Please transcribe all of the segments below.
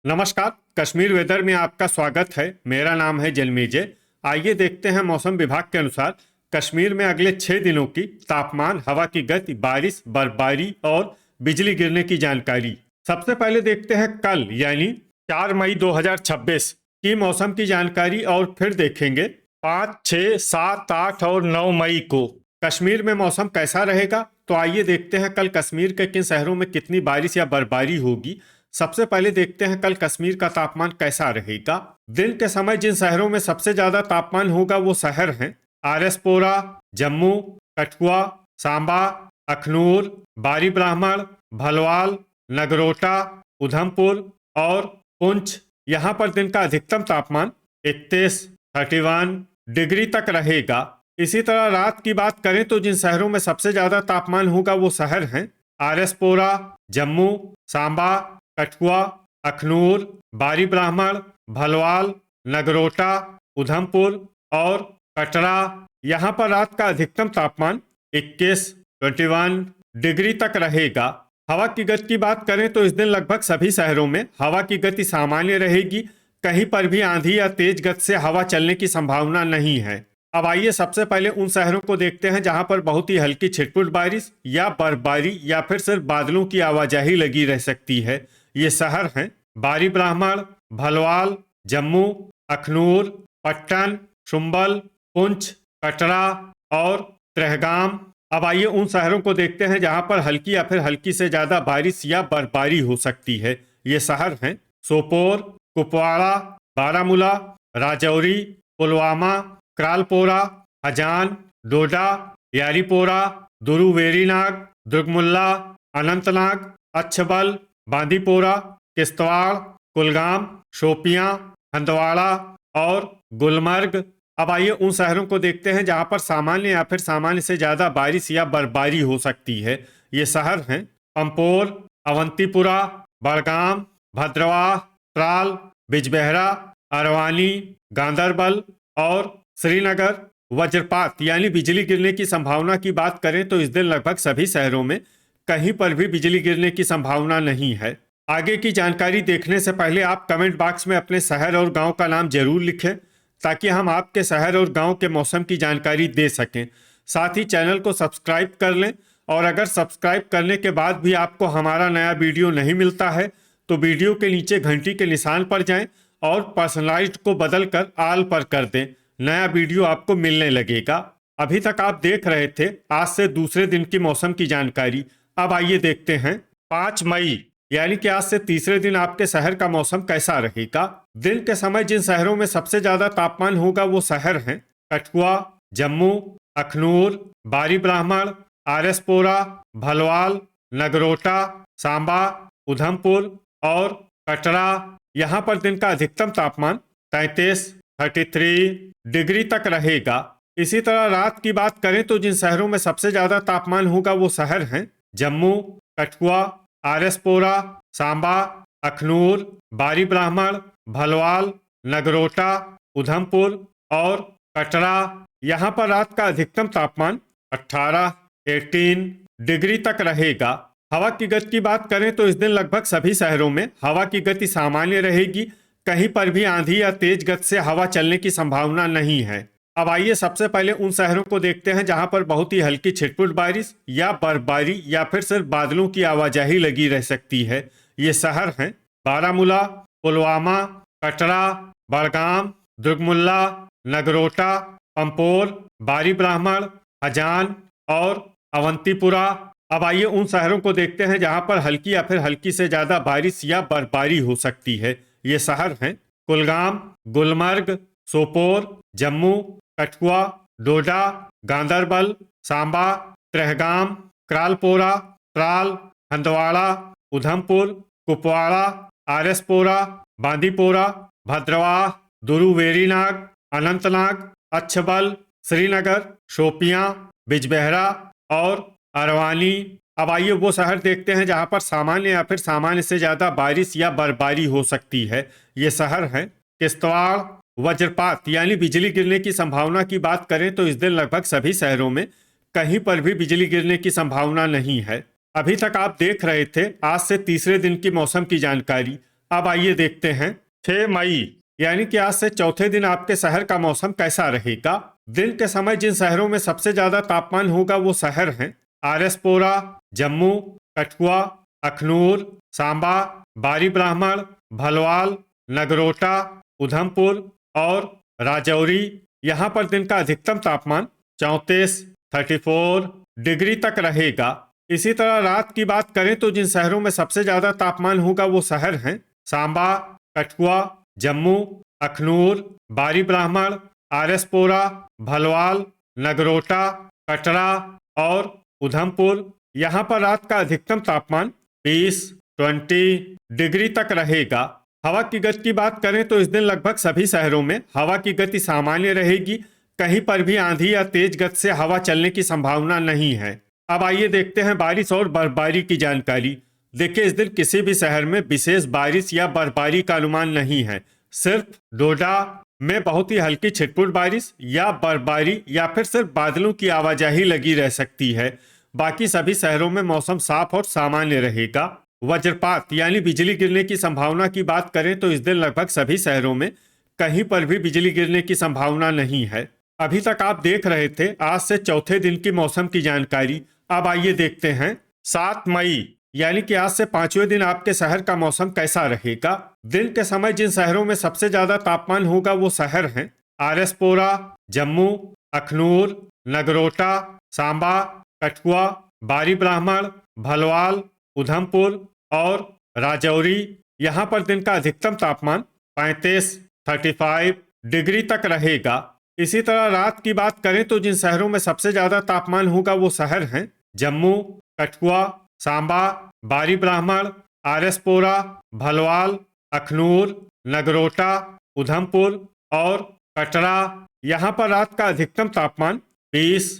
नमस्कार। कश्मीर वेदर में आपका स्वागत है। मेरा नाम है जलमेजय। आइए देखते हैं मौसम विभाग के अनुसार कश्मीर में अगले 6 दिनों की तापमान, हवा की गति, बारिश, बर्फबारी और बिजली गिरने की जानकारी। सबसे पहले देखते हैं कल यानी 4 मई 2026 की मौसम की जानकारी और फिर देखेंगे 5, 6, 7, 8 और 9 मई को कश्मीर में मौसम कैसा रहेगा। तो आइए देखते हैं कल कश्मीर के किन शहरों में कितनी बारिश या बर्फबारी होगी। सबसे पहले देखते हैं कल कश्मीर का तापमान कैसा रहेगा। दिन के समय जिन शहरों में सबसे ज्यादा तापमान होगा वो शहर हैं आरएसपोरा, जम्मू, कठुआ, सांबा, अखनूर, बारी ब्राह्मण, भलवाल, नगरोटा, उधमपुर और पुंछ। यहाँ पर दिन का अधिकतम तापमान 31 डिग्री तक रहेगा। इसी तरह रात की बात करें तो जिन शहरों में सबसे ज्यादा तापमान होगा वो शहर हैं आरएसपोरा, जम्मू, सांबा, कठुआ, अखनूर, बारी ब्राह्मण, भलवाल, नगरोटा, उधमपुर और कटरा। यहाँ पर रात का अधिकतम तापमान 21 डिग्री तक रहेगा। हवा की गति की बात करें तो इस दिन लगभग सभी शहरों में हवा की गति सामान्य रहेगी। कहीं पर भी आंधी या तेज गति से हवा चलने की संभावना नहीं है। अब आइए सबसे पहले उन शहरों को देखते हैं जहां पर बहुत ही हल्की छिटपुट बारिश या बर्फबारी या फिर सिर्फ बादलों की आवाजाही लगी रह सकती है। ये शहर हैं बारी ब्राह्मण, भलवाल, जम्मू, अखनूर, पट्टन, शुम्बल, पुंछ, कटरा और त्रेहगाम। अब आइए उन शहरों को देखते हैं जहां पर हल्की या फिर हल्की से ज्यादा बारिश या बर्फबारी हो सकती है। ये शहर हैं सोपोर, कुपवाड़ा, बारामूला, राजौरी, पुलवामा, क्रालपोरा, हजान, डोडा, यारीपोरा, दुरुवेरीनाग, दुर्गमुल्ला, अनंतनाग, अच्छबल, बांदीपोरा, किश्तवाड़, कुलगाम, शोपियां, हंदवाड़ा और गुलमर्ग। अब आइए उन शहरों को देखते हैं जहां पर सामान्य या फिर सामान्य से ज्यादा बारिश या बर्फबारी हो सकती है। ये शहर हैं पंपोर, अवंतीपुरा, बड़गाम, भद्रवाह, त्राल, बिजबेहरा, अरवानी, गांदरबल और श्रीनगर। वज्रपात यानी बिजली गिरने की संभावना की बात करें तो इस दिन लगभग सभी शहरों में कहीं पर भी बिजली गिरने की संभावना नहीं है। आगे की जानकारी देखने से पहले आप कमेंट बॉक्स में अपने शहर और गांव का नाम जरूर लिखें ताकि हम आपके शहर और गांव के मौसम की जानकारी दे सकें। साथ ही चैनल को सब्सक्राइब कर लें और अगर सब्सक्राइब करने के बाद भी आपको हमारा नया वीडियो नहीं मिलता है तो वीडियो के नीचे घंटी के निशान पर जाएं और पर्सनलाइज्ड को बदलकर ऑल पर कर दें। नया वीडियो आपको मिलने लगेगा। अभी तक आप देख रहे थे आज से दूसरे दिन की मौसम की जानकारी। अब आइए देखते हैं 5 मई यानी कि आज से तीसरे दिन आपके शहर का मौसम कैसा रहेगा। दिन के समय जिन शहरों में सबसे ज्यादा तापमान होगा वो शहर हैं कठुआ, जम्मू, अखनूर, बारी ब्राह्मण, आरएसपोरा, भलवाल, नगरोटा, सांबा, उधमपुर और कटरा। यहाँ पर दिन का अधिकतम तापमान 33 डिग्री तक रहेगा। इसी तरह रात की बात करें तो जिन शहरों में सबसे ज्यादा तापमान होगा वो शहर हैं जम्मू, कठुआ, आरएसपोरा, सांबा, अखनूर, बारी ब्राह्मण, भलवाल, नगरोटा, उधमपुर और कटरा। यहाँ पर रात का अधिकतम तापमान 18 डिग्री तक रहेगा। हवा की गति की बात करें तो इस दिन लगभग सभी शहरों में हवा की गति सामान्य रहेगी। कहीं पर भी आंधी या तेज गति से हवा चलने की संभावना नहीं है। अब आइए सबसे पहले उन शहरों को देखते हैं जहां पर बहुत ही हल्की छिटपुट बारिश या बर्फबारी या फिर सिर्फ बादलों की आवाजाही लगी रह सकती है। ये शहर हैं बारामूला, पुलवामा, कटरा, बड़गाम, दुर्गमुल्ला, नगरोटा, पंपोर, बारी ब्राह्मण, हजान और अवंतीपुरा। अब आइए उन शहरों को देखते हैं जहां पर हल्की या फिर हल्की से ज्यादा बारिश या बर्फबारी हो सकती है। ये शहर हैं कुलगाम, गुलमर्ग, सोपोर, जम्मू, कठुआ, डोडा, गांदरबल, सांबा, त्रेहगाम, क्रालपोरा, त्राल, हंदवाड़ा, उधमपुर, कुपवाड़ा, आरएसपोरा, बांदीपोरा, भद्रवाह, दुरुवेरीनाग, अनंतनाग, अच्छबल, श्रीनगर, शोपियां, बिजबेहरा और अरवानी। अब आइए वो शहर देखते हैं जहां पर सामान्य या फिर सामान्य से ज्यादा बारिश या बर्फबारी हो सकती है। ये शहर हैं किश्तवाड़। वज्रपात यानी बिजली गिरने की संभावना की बात करें तो इस दिन लगभग सभी शहरों में कहीं पर भी बिजली गिरने की संभावना नहीं है। अभी तक आप देख रहे थे आज से तीसरे दिन की मौसम की जानकारी। अब आइए देखते हैं 6 मई यानी कि आज से चौथे दिन आपके शहर का मौसम कैसा रहेगा। दिन के समय जिन शहरों में सबसे ज्यादा तापमान होगा वो शहर हैं आरएसपोरा, जम्मू, कठुआ, अखनूर, सांबा, बारी ब्राह्मण, भलवाल, नगरोटा, उधमपुर और राजौरी। यहाँ पर दिन का अधिकतम तापमान 34 डिग्री तक रहेगा। इसी तरह रात की बात करें तो जिन शहरों में सबसे ज्यादा तापमान होगा वो शहर हैं सांबा, कठुआ, जम्मू, अखनूर, बारी ब्राह्मण, आरएसपोरा, भलवाल, नगरोटा, कटरा और उधमपुर। यहाँ पर रात का अधिकतम तापमान 20 डिग्री तक रहेगा। हवा की गति की बात करें तो इस दिन लगभग सभी शहरों में हवा की गति सामान्य रहेगी। कहीं पर भी आंधी या तेज गति से हवा चलने की संभावना नहीं है। अब आइए देखते हैं बारिश और बर्फबारी की जानकारी। देखिए, इस दिन किसी भी शहर में विशेष बारिश या बर्फबारी का अनुमान नहीं है। सिर्फ डोडा में बहुत ही हल्की छिटपुट बारिश या बर्फबारी या फिर सिर्फ बादलों की आवाजाही लगी रह सकती है। बाकी सभी शहरों में मौसम साफ और सामान्य रहेगा। वज्रपात यानी बिजली गिरने की संभावना की बात करें तो इस दिन लगभग सभी शहरों में कहीं पर भी बिजली गिरने की संभावना नहीं है। अभी तक आप देख रहे थे आज से चौथे दिन की मौसम की जानकारी। अब आइए देखते हैं 7 मई यानी कि आज से 5वें दिन आपके शहर का मौसम कैसा रहेगा। दिन के समय जिन शहरों में सबसे ज्यादा तापमान होगा वो शहर हैं आरएसपोरा, जम्मू, अखनूर, नगरोटा, सांबा, कठुआ, बारी ब्राह्मण, भलवाल, उधमपुर और राजौरी। यहाँ पर दिन का अधिकतम तापमान 35 डिग्री तक रहेगा। इसी तरह रात की बात करें तो जिन शहरों में सबसे ज्यादा तापमान होगा वो शहर हैं जम्मू, कठुआ, सांबा, बारी ब्राह्मण, आरएसपोरा, भलवाल, अखनूर, नगरोटा, उधमपुर और कटरा। यहाँ पर रात का अधिकतम तापमान 20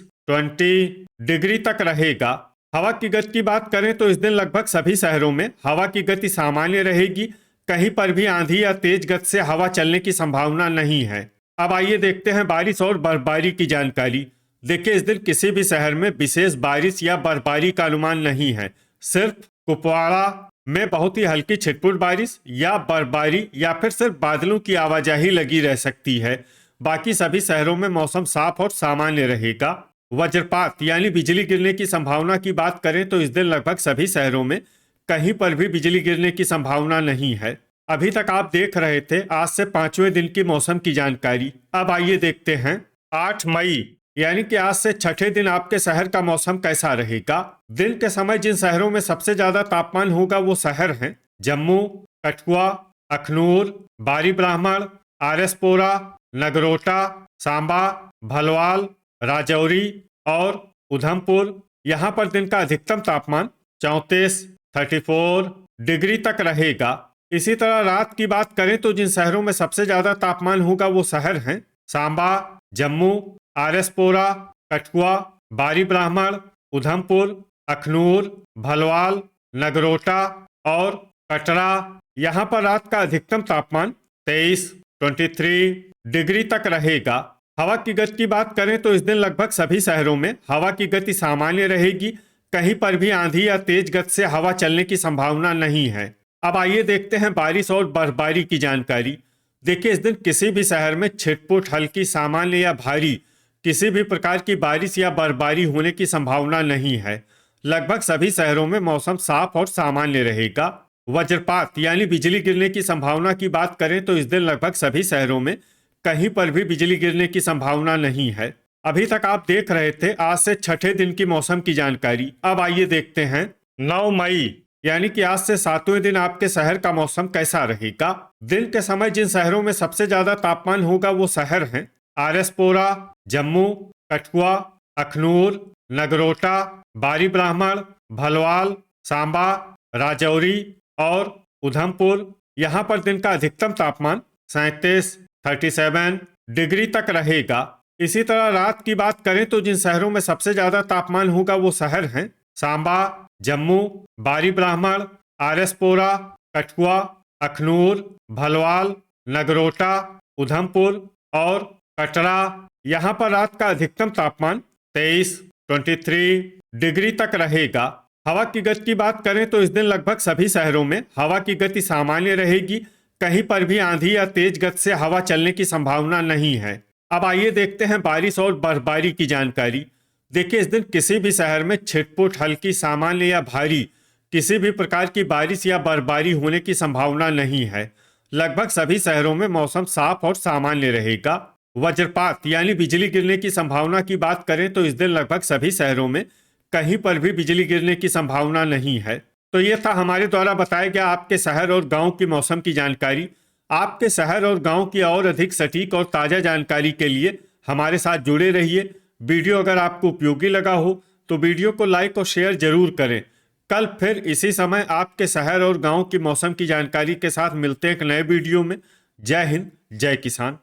डिग्री तक रहेगा। हवा की गति की बात करें तो इस दिन लगभग सभी शहरों में हवा की गति सामान्य रहेगी। कहीं पर भी आंधी या तेज गति से हवा चलने की संभावना नहीं है। अब आइए देखते हैं बारिश और बर्फबारी की जानकारी। देखिए, इस दिन किसी भी शहर में विशेष बारिश या बर्फबारी का अनुमान नहीं है। सिर्फ कुपवाड़ा में बहुत ही हल्की छिटपुट बारिश या बर्फबारी या फिर सिर्फ बादलों की आवाजाही लगी रह सकती है। बाकी सभी शहरों में मौसम साफ और सामान्य रहेगा। वज्रपात यानी बिजली गिरने की संभावना की बात करें तो इस दिन लगभग सभी शहरों में कहीं पर भी बिजली गिरने की संभावना नहीं है। अभी तक आप देख रहे थे आज से 5वें दिन की मौसम की जानकारी। अब आइए देखते हैं 8 मई यानी कि आज से छठे दिन आपके शहर का मौसम कैसा रहेगा। दिन के समय जिन शहरों में सबसे ज्यादा तापमान होगा वो शहर हैं जम्मू, कठुआ, अखनूर, बारी ब्राह्मण, आरएसपोरा, नगरोटा, सांबा, भलवाल, राजौरी और उधमपुर। यहाँ पर दिन का अधिकतम तापमान 34 डिग्री तक रहेगा। इसी तरह रात की बात करें तो जिन शहरों में सबसे ज्यादा तापमान होगा वो शहर हैं सांबा, जम्मू, आरएसपोरा, कठुआ, बारी ब्राह्मण, उधमपुर, अखनूर, भलवाल, नगरोटा और कटरा। यहाँ पर रात का अधिकतम तापमान 23 डिग्री तक रहेगा। हवा की गति की बात करें तो इस दिन लगभग सभी शहरों में हवा की गति सामान्य रहेगी। कहीं पर भी आंधी या तेज गति से हवा चलने की संभावना नहीं है। अब आइए देखते हैं बारिश और बर्फबारी की जानकारी। देखिए, इस दिन किसी भी शहर में छिटपुट हल्की, सामान्य या भारी किसी भी प्रकार की बारिश या बर्फबारी होने की संभावना नहीं है। लगभग सभी शहरों में मौसम साफ और सामान्य रहेगा। वज्रपात यानी बिजली गिरने की संभावना की बात करें तो इस दिन लगभग सभी शहरों में कहीं पर भी बिजली गिरने की संभावना नहीं है। अभी तक आप देख रहे थे आज से छठे दिन की मौसम की जानकारी। अब आइए देखते हैं 9 मई यानी कि आज से 7वें दिन आपके शहर का मौसम कैसा रहेगा। दिन के समय जिन शहरों में सबसे ज्यादा तापमान होगा वो शहर हैं आरएसपोरा, जम्मू, कठुआ, अखनूर, नगरोटा, बारी ब्राह्मण, भलवाल, सांबा, राजौरी और उधमपुर। यहाँ पर दिन का अधिकतम तापमान 37 डिग्री तक रहेगा। इसी तरह रात की बात करें तो जिन शहरों में सबसे ज्यादा तापमान होगा वो शहर हैं सांबा, जम्मू, बारी ब्राह्मण, आरएसपोरा, कठुआ, अखनूर, भलवाल, नगरोटा, उधमपुर और कटरा। यहाँ पर रात का अधिकतम तापमान 23 डिग्री तक रहेगा। हवा की गति की बात करें तो इस दिन लगभग सभी शहरों में हवा की गति सामान्य रहेगी। कहीं पर भी आंधी या तेज गति से हवा चलने की संभावना नहीं है। अब आइए देखते हैं बारिश और बर्फबारी की जानकारी। देखिए, इस दिन किसी भी शहर में छिटपुट, हल्की, सामान्य या भारी किसी भी प्रकार की बारिश या बर्फबारी होने की संभावना नहीं है। लगभग सभी शहरों में मौसम साफ और सामान्य रहेगा। वज्रपात यानी बिजली गिरने की संभावना की बात करें तो इस दिन लगभग सभी शहरों में कहीं पर भी बिजली गिरने की संभावना नहीं है। तो ये था हमारे द्वारा बताया गया आपके शहर और गांव की मौसम की जानकारी। आपके शहर और गांव की और अधिक सटीक और ताज़ा जानकारी के लिए हमारे साथ जुड़े रहिए। वीडियो अगर आपको उपयोगी लगा हो तो वीडियो को लाइक और शेयर जरूर करें। कल फिर इसी समय आपके शहर और गांव की मौसम की जानकारी के साथ मिलते हैं एक नए वीडियो में। जय हिंद, जय किसान।